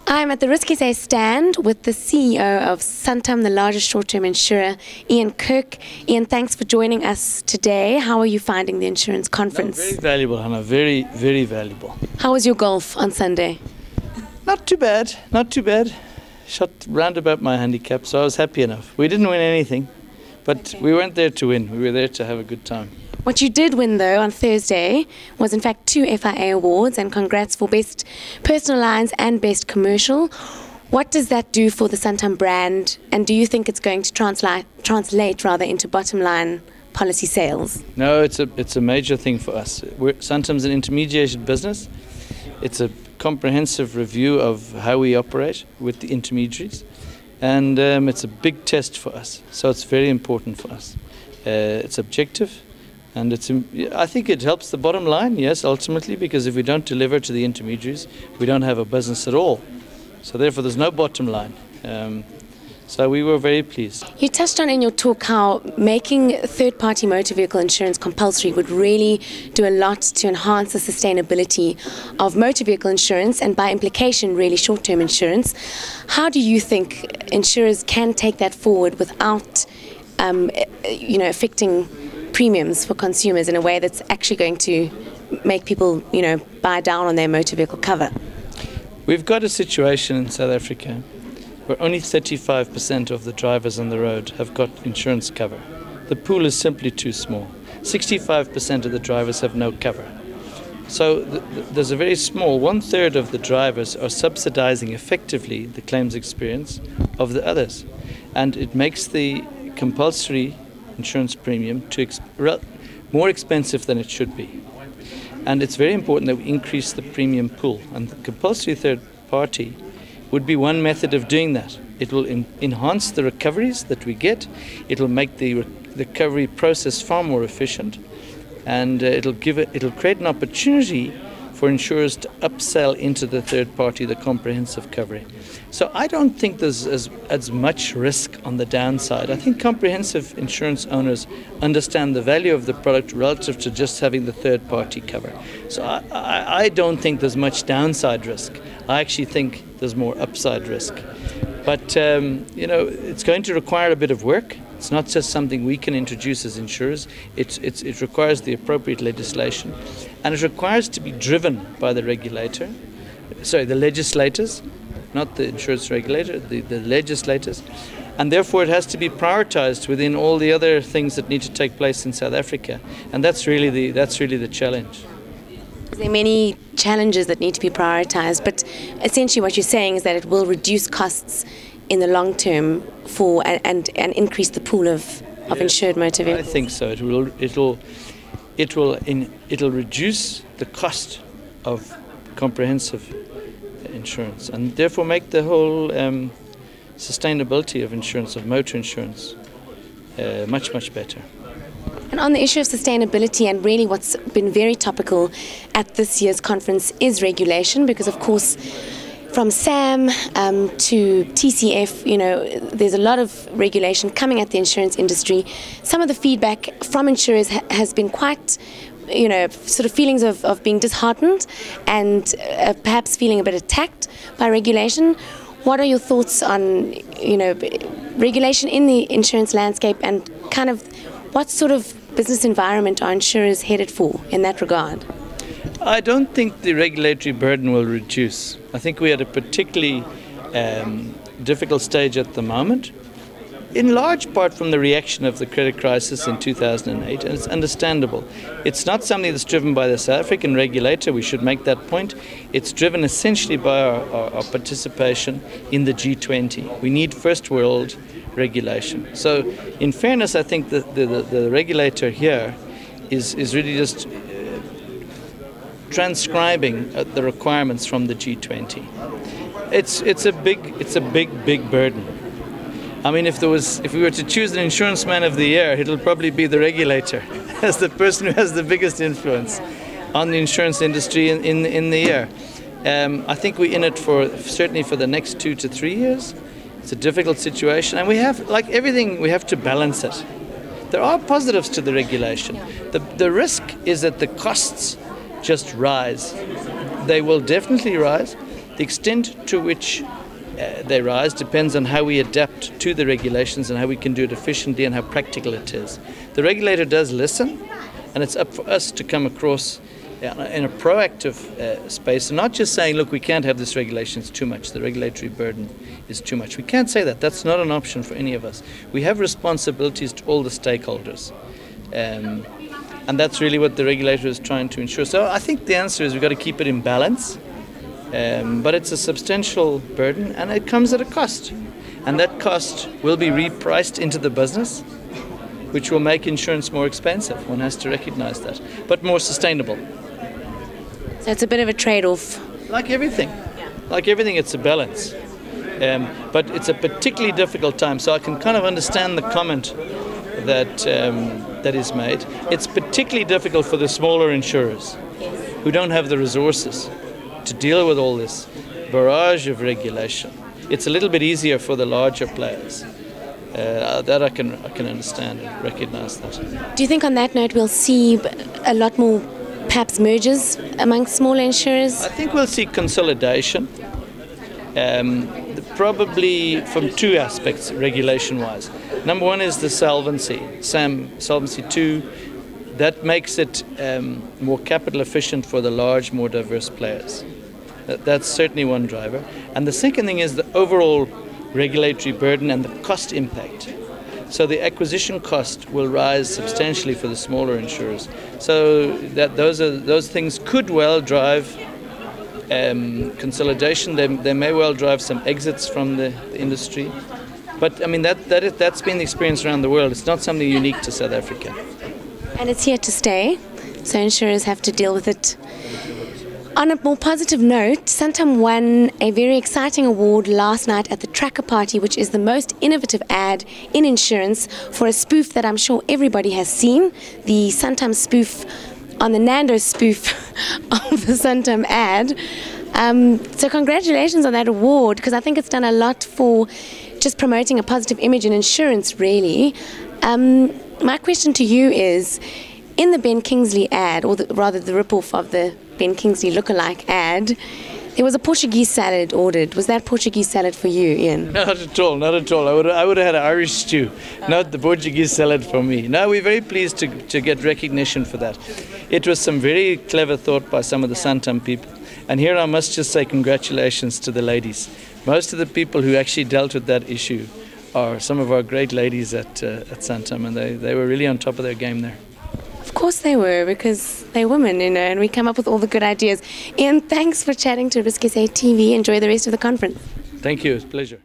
I'm at the RISKSA stand with the CEO of Santam, the largest short-term insurer, Kirk. Ian, thanks for joining us today. How are you finding the insurance conference? Very valuable, Hannah. Very, very valuable. How was your golf on Sunday? Not too bad. Not too bad. Shot round about my handicap, so I was happy enough. We didn't win anything, but we weren't there to win. We were there to have a good time. What you did win, though, on Thursday was, in fact, 2 FIA awards, and congrats for Best Personal Lines and Best Commercial. What does that do for the Santam brand, and do you think it's going to translate into bottom line policy sales? No, it's a major thing for us. Santam's an intermediated business. It's a comprehensive review of how we operate with the intermediaries, and it's a big test for us. So it's very important for us. It's objective. And I think it helps the bottom line, yes, ultimately, because if we don't deliver to the intermediaries, we don't have a business at all. So therefore, there's no bottom line. So we were very pleased. You touched on in your talk how making third-party motor vehicle insurance compulsory would really do a lot to enhance the sustainability of motor vehicle insurance and, by implication, really short-term insurance. How do you think insurers can take that forward without, affecting premiums for consumers in a way that's actually going to make people, buy down on their motor vehicle cover? We've got a situation in South Africa where only 35% of the drivers on the road have got insurance cover. The pool is simply too small. 65% of the drivers have no cover. So there's a very small, 1/3 of the drivers are subsidizing effectively the claims experience of the others. And it makes the compulsory insurance premium more expensive than it should be. And it's very important that we increase the premium pool. And the compulsory third party would be one method of doing that. It will enhance the recoveries that we get. It will make the recovery process far more efficient. And it'll create an opportunity for insurers to upsell into the third party the comprehensive coverage. So I don't think there's as much risk on the downside. I think comprehensive insurance owners understand the value of the product relative to just having the third party cover. So I don't think there's much downside risk. I actually think there's more upside risk. But it's going to require a bit of work. It's not just something we can introduce as insurers. It requires the appropriate legislation, and it requires to be driven by the the legislators, not the insurance regulator, the legislators, and therefore it has to be prioritized within all the other things that need to take place in South Africa, and that's really the challenge. There are many challenges that need to be prioritized, but essentially what you're saying is that it will reduce costs in the long term and increase the pool of insured motor vehicles. I think so. It'll reduce the cost of comprehensive insurance, and therefore make the whole sustainability of insurance, of motor insurance, much better. And on the issue of sustainability, and really what's been very topical at this year's conference is regulation, because of course from SAM to TCF, there's a lot of regulation coming at the insurance industry. Some of the feedback from insurers has been quite, sort of feelings of being disheartened and perhaps feeling a bit attacked by regulation. What are your thoughts on, regulation in the insurance landscape, and kind of what sort of business environment are insurers headed for in that regard? I don't think the regulatory burden will reduce. I think we're at a particularly difficult stage at the moment, in large part from the reaction of the credit crisis in 2008, and it's understandable. It's not something that's driven by the South African regulator, we should make that point. It's driven essentially by our participation in the G20. We need first world regulation. So in fairness, I think the regulator here is really just transcribing the requirements from the G20. It's a big burden. I mean, if we were to choose an insurance man of the year, it'll probably be the regulator as the person who has the biggest influence on the insurance industry in the year. I think we're in it certainly for the next 2 to 3 years. It's a difficult situation, and we have, like everything, we have to balance it. There are positives to the regulation. The risk is that the costs just rise. They will definitely rise, The extent to which they rise depends on how we adapt to the regulations and how we can do it efficiently and how practical it is. The regulator does listen, and it's up for us to come across in a proactive space, and not just saying, look, we can't have this regulation, it's too much, the regulatory burden is too much. We can't say that. That's not an option for any of us. We have responsibilities to all the stakeholders, and that's really what the regulator is trying to ensure. So I think the answer is we've got to keep it in balance, but it's a substantial burden, and it comes at a cost, and that cost will be repriced into the business, which will make insurance more expensive. One has to recognize that, but more sustainable. So it's a bit of a trade-off. Like everything. Like everything, it's a balance. But it's a particularly difficult time, so I can kind of understand the comment that is made. It's particularly difficult for the smaller insurers who don't have the resources to deal with all this barrage of regulation. It's a little bit easier for the larger players. That I can understand and recognize that. Do you think on that note we'll see a lot more perhaps mergers among smaller insurers? I think we'll see consolidation, probably from two aspects regulation-wise. Number one is the solvency, Solvency II. That makes it more capital efficient for the large, more diverse players. That's certainly one driver. And the second thing is the overall regulatory burden and the cost impact. So the acquisition cost will rise substantially for the smaller insurers. So that those things could well drive consolidation. They may well drive some exits from the industry. But I mean that's been the experience around the world. It's not something unique to South Africa. And it's here to stay. So insurers have to deal with it. On a more positive note, Santam won a very exciting award last night at the Tracker Party, which is the most innovative ad in insurance for a spoof that I'm sure everybody has seen, the Santam spoof on the Nando spoof of the Santam ad. So congratulations on that award, because I think it's done a lot for just promoting a positive image in insurance, really. My question to you is, in the Ben Kingsley ad, or rather the rip-off of the Ben Kingsley lookalike ad, there was a Portuguese salad ordered. Was that Portuguese salad for you, Ian? Not at all, not at all. I would have had an Irish stew, not the Portuguese salad for me. No, we're very pleased to get recognition for that. It was some very clever thought by some of the Santam people. And here I must just say congratulations to the ladies. Most of the people who actually dealt with that issue are some of our great ladies at Santam, and they were really on top of their game there. Of course they were, because they're women, you know, and we come up with all the good ideas. Ian, thanks for chatting to RISKSA TV. Enjoy the rest of the conference. Thank you. It's a pleasure.